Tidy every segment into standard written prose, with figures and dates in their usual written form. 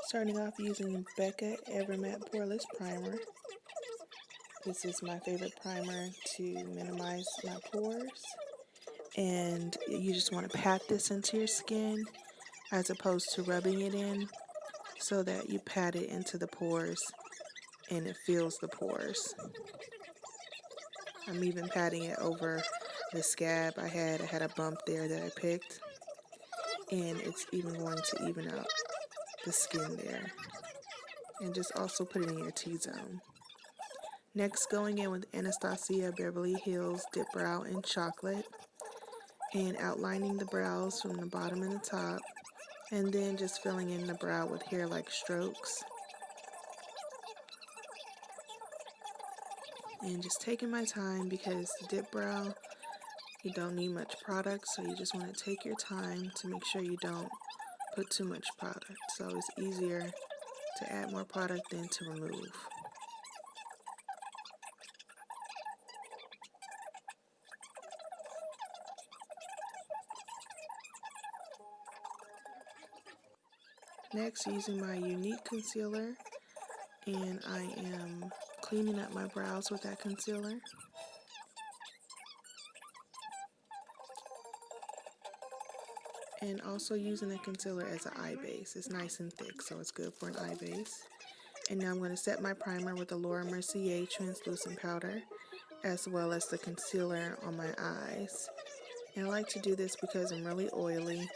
Starting off using Becca Evermatte Poreless Primer. This is my favorite primer to minimize my pores. And you just want to pat this into your skin as opposed to rubbing it in, so that you pat it into the pores and it fills the pores. I'm even patting it over the scab I had. I had a bump there that I picked, and it's even going to even out the skin there. And just also put it in your T-zone. Next, going in with Anastasia Beverly Hills Dip Brow in Chocolate, and outlining the brows from the bottom and the top, and then just filling in the brow with hair-like strokes. And just taking my time, because the dip brow, you don't need much product, so you just want to take your time to make sure you don't put too much product. So it's easier to add more product than to remove. Next, using my Younique concealer, and I am cleaning up my brows with that concealer. And also using the concealer as an eye base. It's nice and thick, so it's good for an eye base. And now I'm going to set my primer with the Laura Mercier translucent powder, as well as the concealer on my eyes. And I like to do this because I'm really oily,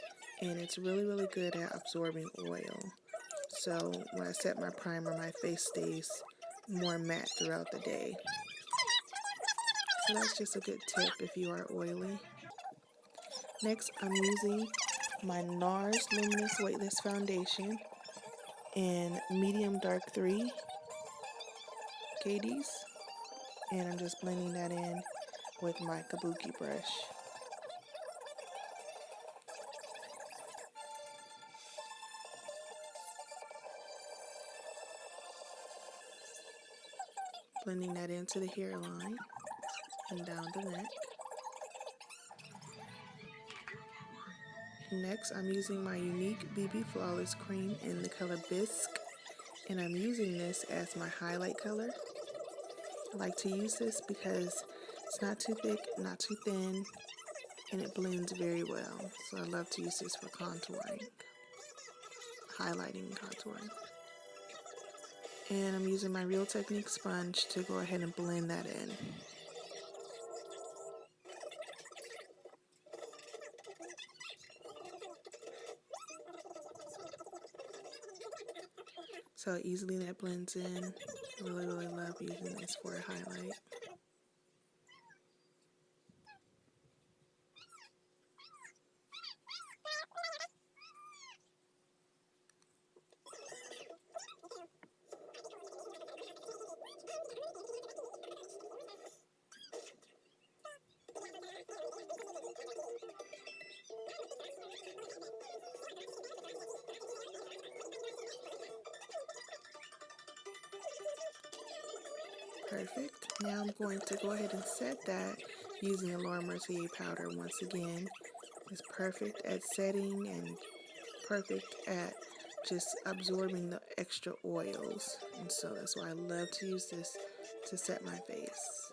and it's really good at absorbing oil. So when I set my primer, my face stays more matte throughout the day. So that's just a good tip if you are oily. Next, I'm using my NARS Luminous Weightless Foundation in medium dark 3 KDs, and I'm just blending that in with my kabuki brush. Blending that into the hairline and down the neck. Next, I'm using my Younique BB Flawless Cream in the color Bisque, and I'm using this as my highlight color. I like to use this because it's not too thick, not too thin, and it blends very well. So I love to use this for contouring, highlighting and contouring. And I'm using my Real Technique sponge to go ahead and blend that in. So easily that blends in. Really love using this for a highlight. Perfect. Now I'm going to go ahead and set that using the Laura Mercier powder once again. It's perfect at setting and perfect at just absorbing the extra oils. And so that's why I love to use this to set my face.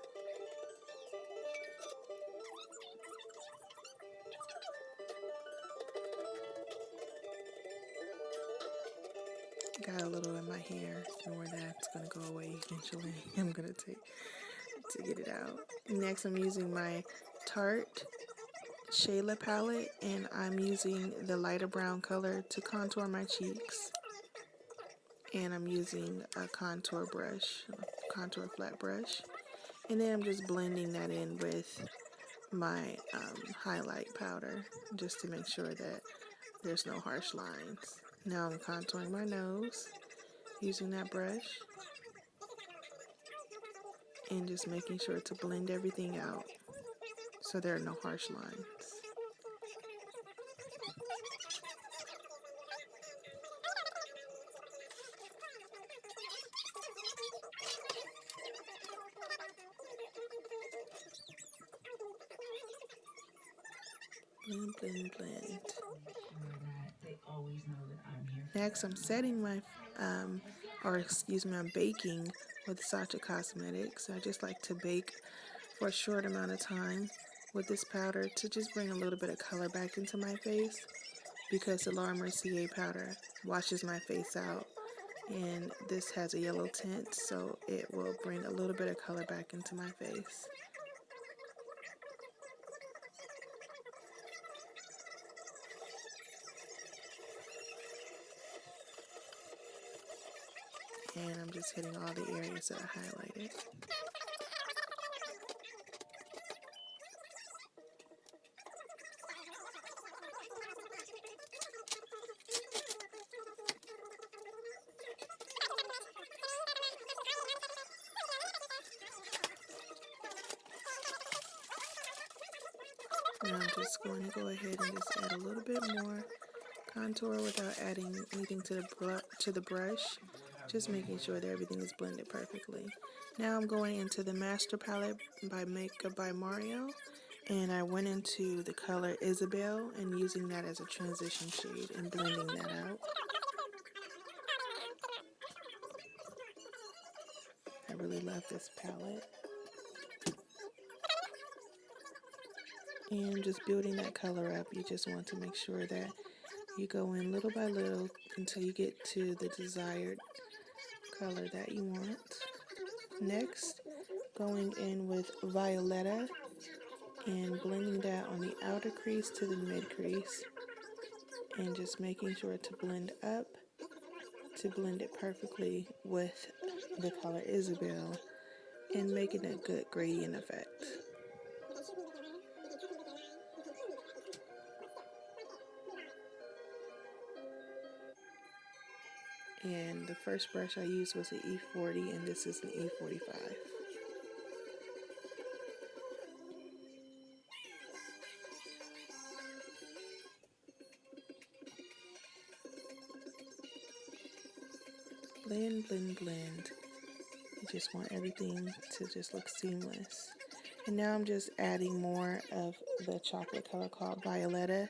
Got a little in my hair, ignore that, it's going to go away eventually. I'm going to take to get it out. Next, I'm using my Tarte Shayla palette, and I'm using the lighter brown color to contour my cheeks. And I'm using a contour brush, a contour flat brush. And then I'm just blending that in with my highlight powder, just to make sure that there's no harsh lines. Now I'm contouring my nose using that brush, and just making sure to blend everything out so there are no harsh lines. Blend. Next, I'm setting my, I'm baking with Sacha Cosmetics. I just like to bake for a short amount of time with this powder to just bring a little bit of color back into my face, because the Laura Mercier powder washes my face out, and this has a yellow tint, so it will bring a little bit of color back into my face. And I'm just hitting all the areas that I highlighted. Now I'm just going to go ahead and just add a little bit more contour without adding anything to the brush, just making sure that everything is blended perfectly. Now I'm going into the Master Palette by Makeup by Mario, and I went into the color Isabel and using that as a transition shade and blending that out. I really love this palette. And just building that color up, you just want to make sure that you go in little by little until you get to the desired color that you want. Next, going in with Violetta and blending that on the outer crease to the mid crease, and just making sure to blend up to blend it perfectly with the color Isabel and making a good gradient effect. And the first brush I used was an E40, and this is an E45. Blend, blend, blend. You just want everything to just look seamless. And now I'm just adding more of the chocolate color called Violetta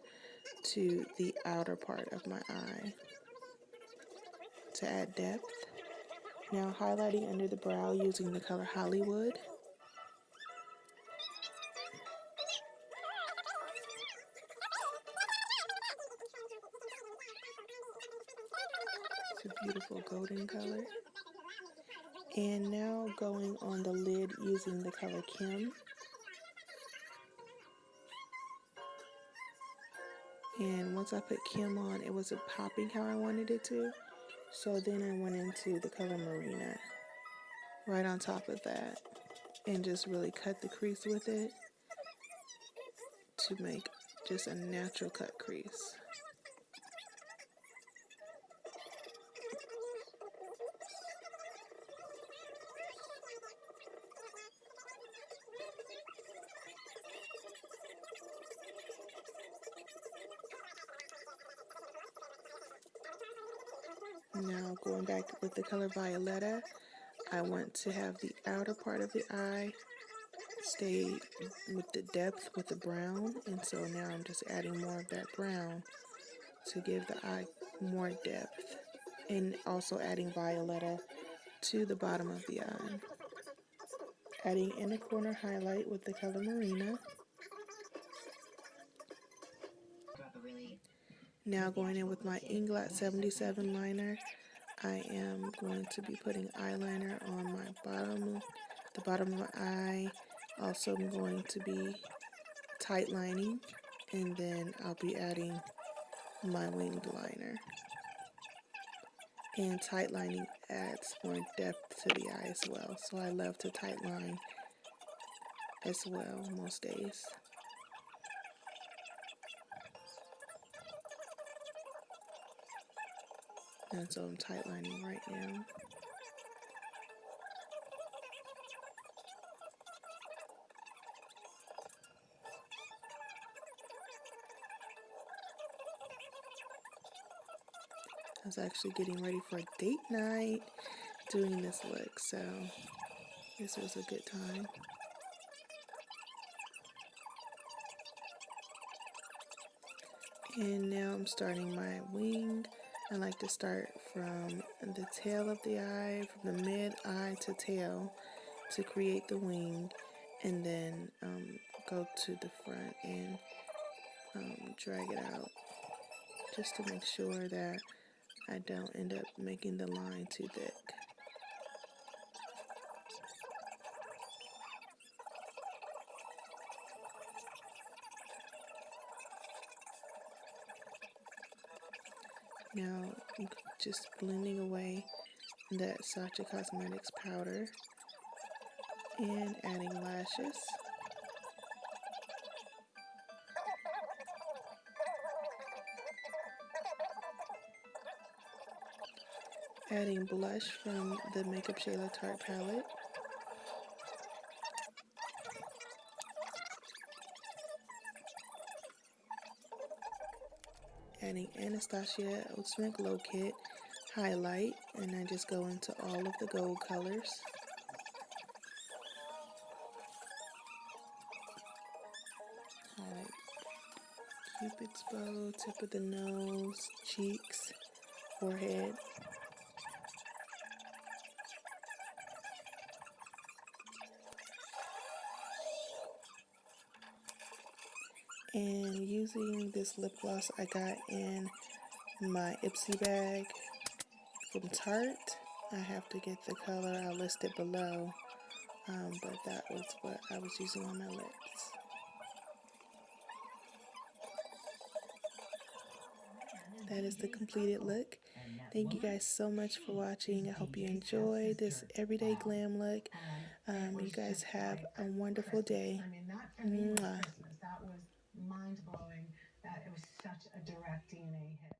to the outer part of my eye to add depth. Now highlighting under the brow using the color Hollywood. It's a beautiful golden color. And now going on the lid using the color Kim. And once I put Kim on, it wasn't popping how I wanted it to. So then I went into the color Marina right on top of that and just really cut the crease with it to make just a natural cut crease. Now going back with the color Violetta, I want to have the outer part of the eye stay with the depth with the brown, and so now I'm just adding more of that brown to give the eye more depth, and also adding Violetta to the bottom of the eye. Adding inner corner highlight with the color Marina. Now going in with my Inglot 77 liner, I am going to be putting eyeliner on my the bottom of my eye. Also I'm going to be tight lining, and then I'll be adding my winged liner. And tight lining adds more depth to the eye as well, so I love to tight line as well most days. And so I'm tight lining right now. I was actually getting ready for a date night doing this look, so this was a good time. And now I'm starting my wing. I like to start from the tail of the eye, from the mid eye to tail to create the wing, and then go to the front and drag it out just to make sure that I don't end up making the line too thick. Now I'm just blending away that Sacha Cosmetics powder and adding lashes. Adding blush from the Makeup Shayla Tarte palette. Adding Anastasia Ultimate Glow Kit highlight, and I just go into all of the gold colors. Highlight Cupid's bow, tip of the nose, cheeks, forehead. And using this lip gloss I got in my Ipsy bag from Tarte. I have to get the color, I'll list it below, but that was what I was using on my lips. That is the completed look. Thank you guys so much for watching. I hope you enjoy this everyday glam look. You guys have a wonderful day. I mean, that for me was Christmas. That was mind blowing. That it was such a direct DNA hit.